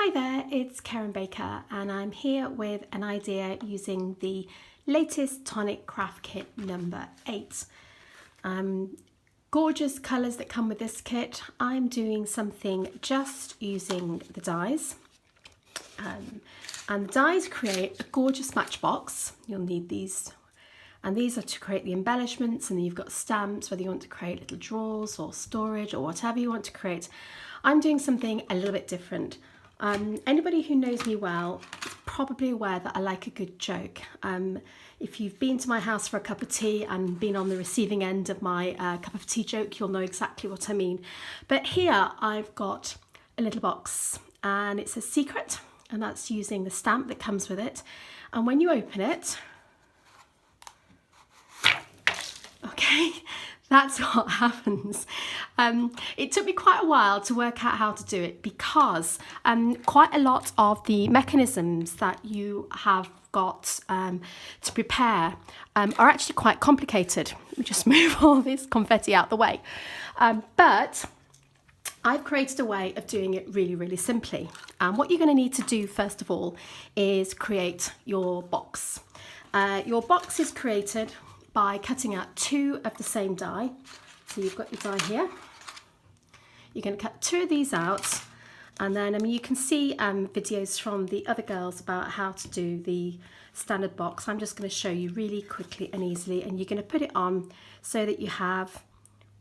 Hi there, it's Karen Baker and I'm here with an idea using the latest Tonic Craft Kit number 8. Gorgeous colours that come with this kit. I'm doing something just using the dies. And the dies create a gorgeous matchbox. You'll need these. And these are to create the embellishments, and then you've got stamps, whether you want to create little drawers or storage or whatever you want to create. I'm doing something a little bit different. Anybody who knows me well is probably aware that I like a good joke. If you've been to my house for a cup of tea and been on the receiving end of my cup of tea joke, you'll know exactly what I mean. But here I've got a little box and it says secret, and that's using the stamp that comes with it. And when you open it, okay, that's what happens. It took me quite a while to work out how to do it because quite a lot of the mechanisms that you have got to prepare are actually quite complicated. Let me just move all this confetti out the way. But I've created a way of doing it really, really simply. And what you're going to need to do first of all is create your box. Your box is created by cutting out 2 of the same die. So you've got your die here. You're going to cut 2 of these out, and then you can see videos from the other girls about how to do the standard box. I'm just going to show you really quickly and easily, and you're going to put it on so that you have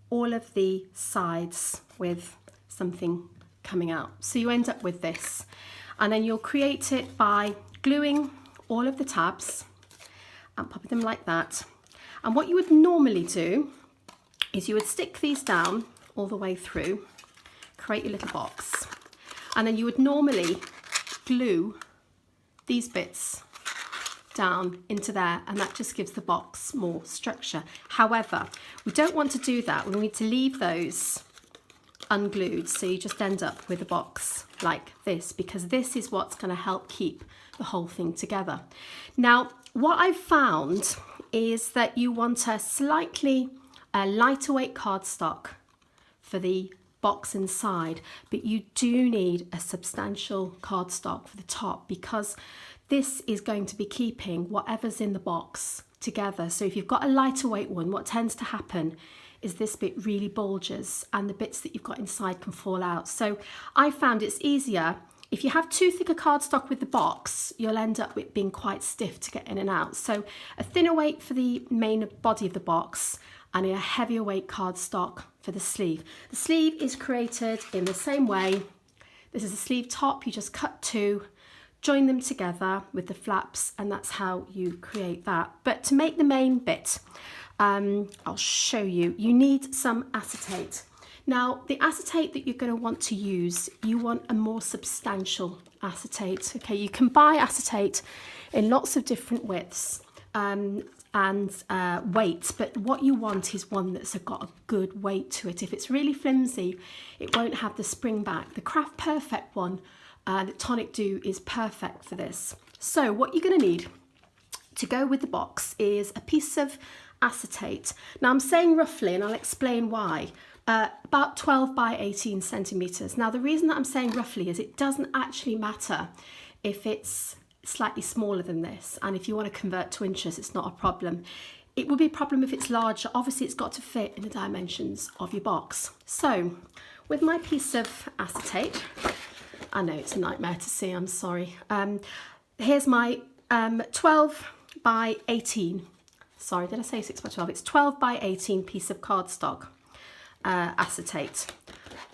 all of the sides with something coming out. So you end up with this, and then you'll create it by gluing all of the tabs and popping them like that. And what you would normally do is you would stick these down all the way through, create your little box, and then you would normally glue these bits down into there, and that just gives the box more structure. However, we don't want to do that. We need to leave those unglued, so you just end up with a box like this, because this is what's going to help keep the whole thing together. Now, what I've found is that you want a slightly lighter weight cardstock for the box inside, but you do need a substantial cardstock for the top, because this is going to be keeping whatever's in the box together. So if you've got a lighter weight one, what tends to happen is this bit really bulges and the bits that you've got inside can fall out. So I found it's easier. If you have too thick a cardstock with the box, you'll end up with being quite stiff to get in and out. So a thinner weight for the main body of the box and a heavier weight cardstock for the sleeve. The sleeve is created in the same way. This is a sleeve top. You just cut 2, join them together with the flaps, and that's how you create that. But to make the main bit, I'll show you. You need some acetate. Now, the acetate that you're going to want to use, you want a more substantial acetate. Okay, you can buy acetate in lots of different widths and weights, but what you want is one that's got a good weight to it. If it's really flimsy, it won't have the spring back. The Craft Perfect one that Tonic do is perfect for this. So what you're going to need to go with the box is a piece of acetate. Now, I'm saying roughly, and I'll explain why. About 12 by 18 centimetres. Now, the reason that I'm saying roughly is it doesn't actually matter if it's slightly smaller than this, and if you want to convert to inches, it's not a problem. It would be a problem if it's larger. Obviously, it's got to fit in the dimensions of your box. So, with my piece of acetate, I know it's a nightmare to see, I'm sorry. Here's my 12 by 18. Sorry, did I say 6 by 12? It's 12 by 18 piece of cardstock. Acetate.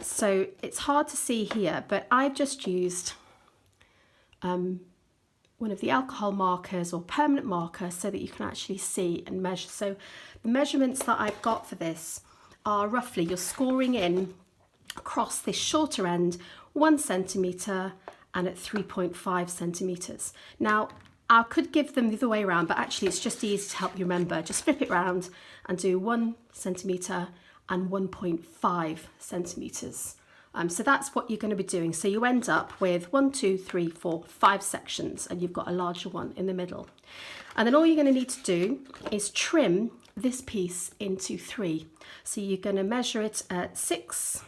So it's hard to see here, but I've just used one of the alcohol markers or permanent marker so that you can actually see and measure. So the measurements that I've got for this are roughly, you're scoring in across this shorter end 1 centimetre and at 3.5 centimetres. Now, I could give them the other way around, but actually it's just easy to help you remember. Just flip it round and do 1 centimetre and 1.5 centimetres. So that's what you're going to be doing. So you end up with 1, 2, 3, 4, 5 sections, and you've got a larger one in the middle. And then all you're going to need to do is trim this piece into 3. So you're going to measure it at 6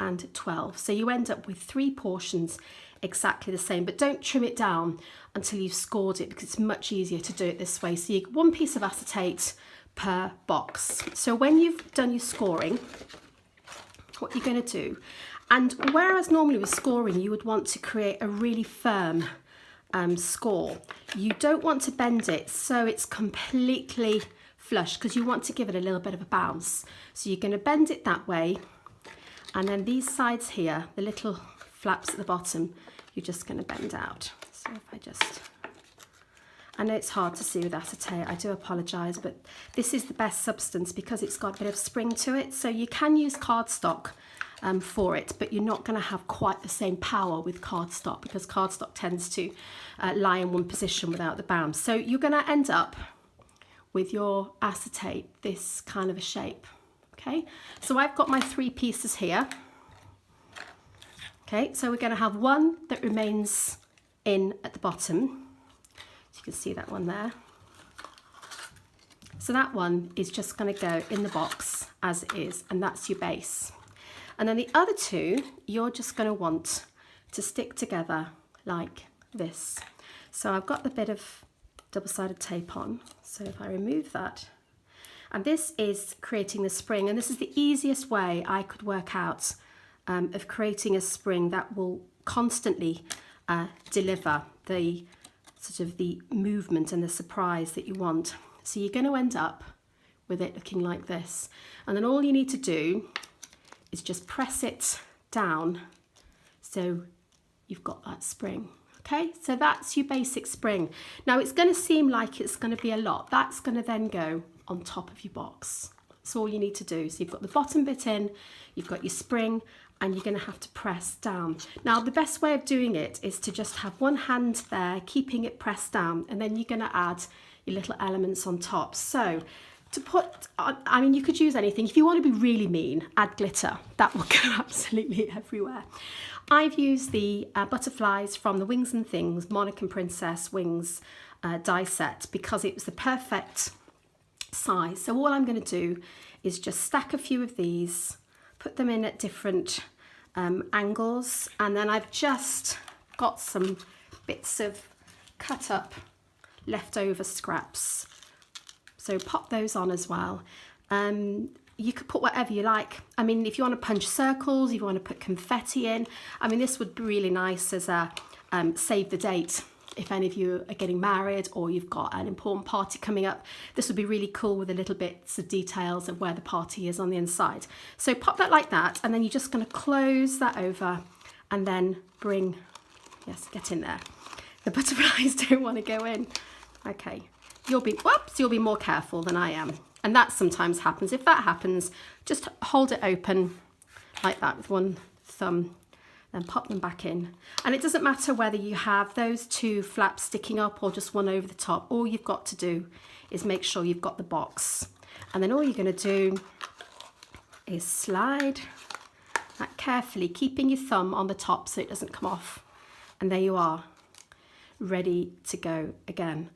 and 12. So you end up with 3 portions exactly the same, but don't trim it down until you've scored it, because it's much easier to do it this way. So you get 1 piece of acetate per box. So when you've done your scoring, what you're going to do, and whereas normally with scoring you would want to create a really firm score, you don't want to bend it so it's completely flush, because you want to give it a little bit of a bounce. So you're going to bend it that way, and then these sides here, the little flaps at the bottom, you're just going to bend out. So if I know it's hard to see with acetate, I do apologise, but this is the best substance because it's got a bit of spring to it. So you can use cardstock for it, but you're not going to have quite the same power with cardstock, because cardstock tends to lie in one position without the bounce. So you're going to end up with your acetate this kind of a shape. Okay, so I've got my 3 pieces here. Okay, so we're going to have one that remains in at the bottom. So you can see that one there. So that one is just going to go in the box as it is, and that's your base. And then the other 2, you're just going to want to stick together like this. So I've got the bit of double-sided tape on. So if I remove that, and this is creating the spring, and this is the easiest way I could work out of creating a spring that will constantly deliver the sort of the movement and the surprise that you want. So you're going to end up with it looking like this, and then all you need to do is just press it down so you've got that spring. Okay, so that's your basic spring. Now it's going to seem like it's going to be a lot. That's going to then go on top of your box. That's all you need to do. So you've got the bottom bit in, you've got your spring, and you're going to have to press down. Now the best way of doing it is to just have one hand there, keeping it pressed down, and then you're going to add your little elements on top. So to put, I mean, you could use anything. If you want to be really mean, add glitter. That will go absolutely everywhere. I've used the butterflies from the Wings and Things Monarch and Princess Wings die set because it was the perfect size. So all I'm going to do is just stack a few of these, put them in at different angles, and then I've just got some bits of cut up leftover scraps. So pop those on as well. You could put whatever you like. I mean, if you want to punch circles, if you want to put confetti in, I mean, this would be really nice as a save the date. If any of you are getting married or you've got an important party coming up, this would be really cool with a little bits of details of where the party is on the inside. So pop that like that, and then you're just going to close that over and then bring, yes, get in there. The butterflies don't want to go in. Okay. You'll be more careful than I am. And that sometimes happens. If that happens, just hold it open like that with one thumb, then pop them back in. And it doesn't matter whether you have those 2 flaps sticking up or just one over the top. All you've got to do is make sure you've got the box. And then all you're going to do is slide that carefully, keeping your thumb on the top so it doesn't come off. And there you are, ready to go again.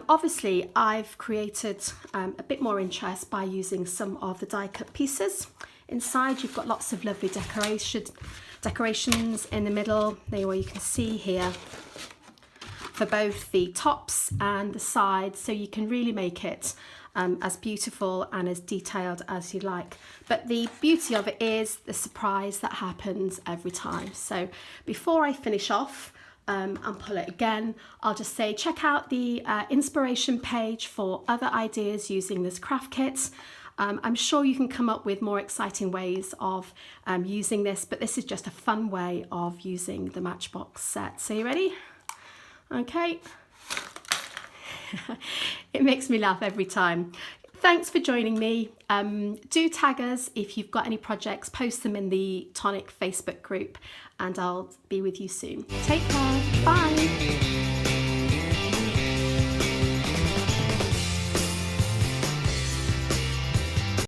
Obviously I've created a bit more interest by using some of the die cut pieces. Inside you've got lots of lovely decorations in the middle. There you can see here for both the tops and the sides, so you can really make it as beautiful and as detailed as you like. But the beauty of it is the surprise that happens every time. So before I finish off and pull it again, I'll just say check out the inspiration page for other ideas using this craft kit. I'm sure you can come up with more exciting ways of using this, but this is just a fun way of using the Matchbox set. So you ready? Okay. It makes me laugh every time. Thanks for joining me. Do tag us if you've got any projects, post them in the Tonic Facebook group, and I'll be with you soon. Take care. Bye.